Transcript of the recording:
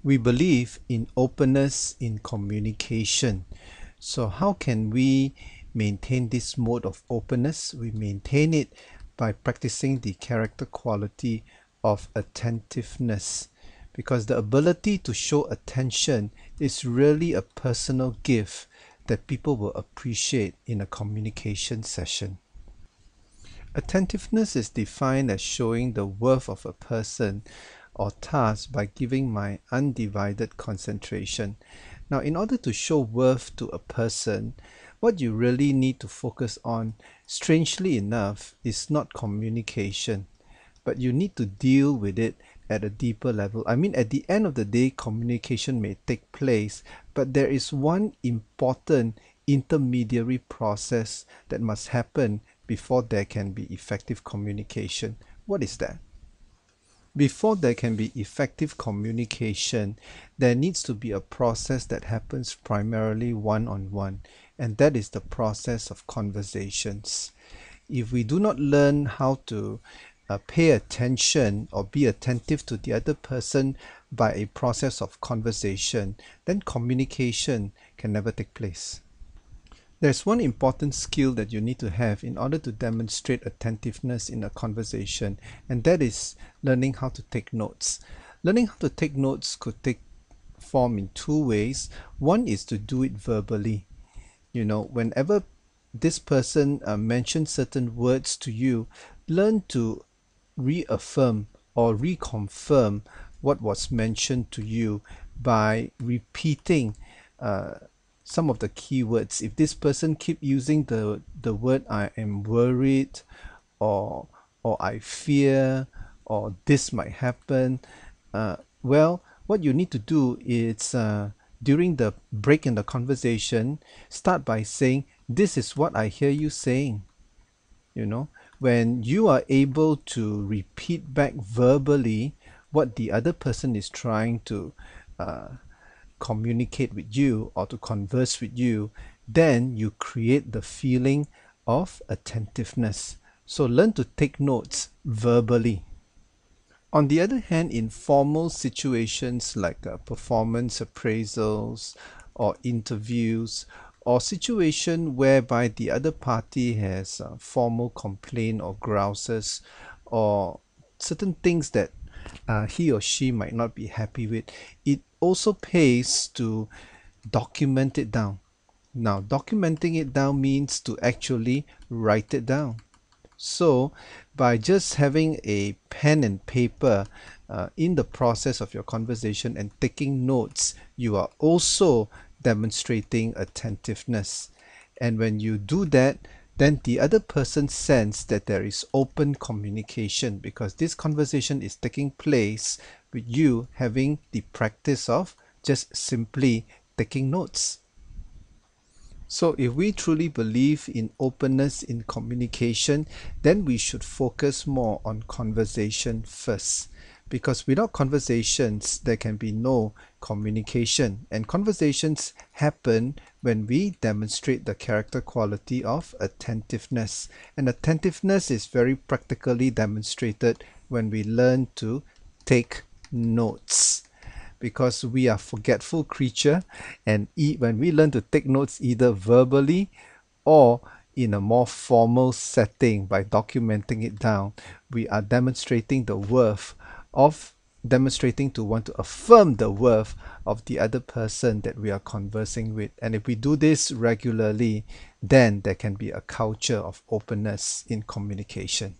We believe in openness in communication. So how can we maintain this mode of openness? We maintain it by practicing the character quality of attentiveness, because the ability to show attention is really a personal gift that people will appreciate in a communication session. Attentiveness is defined as showing the worth of a person or task by giving my undivided concentration. Now, in order to show worth to a person, what you really need to focus on, strangely enough, is not communication, but you need to deal with it at a deeper level. I mean, at the end of the day, communication may take place, but there is one important intermediary process that must happen before there can be effective communication. What is that? Before there can be effective communication, there needs to be a process that happens primarily one-on-one, and that is the process of conversations. If we do not learn how to pay attention or be attentive to the other person by a process of conversation, then communication can never take place. There's one important skill that you need to have in order to demonstrate attentiveness in a conversation, and that is learning how to take notes. Learning how to take notes could take form in two ways. One is to do it verbally. Whenever this person mentions certain words to you, learn to reaffirm or reconfirm what was mentioned to you by repeating some of the keywords. If this person keep using the word I am worried, or I fear, or this might happen, well, what you need to do is during the break in the conversation, start by saying, this is what I hear you saying. When you are able to repeat back verbally what the other person is trying to communicate with you or to converse with you, then you create the feeling of attentiveness. So learn to take notes verbally. On the other hand, in formal situations like performance appraisals or interviews, or situation whereby the other party has formal complaint or grouses, or certain things that he or she might not be happy with, it also pays to document it down. Now, documenting it down means to actually write it down. So, by just having a pen and paper in the process of your conversation and taking notes, you are also demonstrating attentiveness. And when you do that, then the other person sense that there is open communication, because this conversation is taking place with you having the practice of just simply taking notes. So if we truly believe in openness in communication, then we should focus more on conversation first. Because without conversations, there can be no communication. And conversations happen when we demonstrate the character quality of attentiveness. And attentiveness is very practically demonstrated when we learn to take notes, because we are forgetful creature, and when we learn to take notes either verbally or in a more formal setting by documenting it down, we are demonstrating to want to affirm the worth of the other person that we are conversing with. And if we do this regularly, then there can be a culture of openness in communication.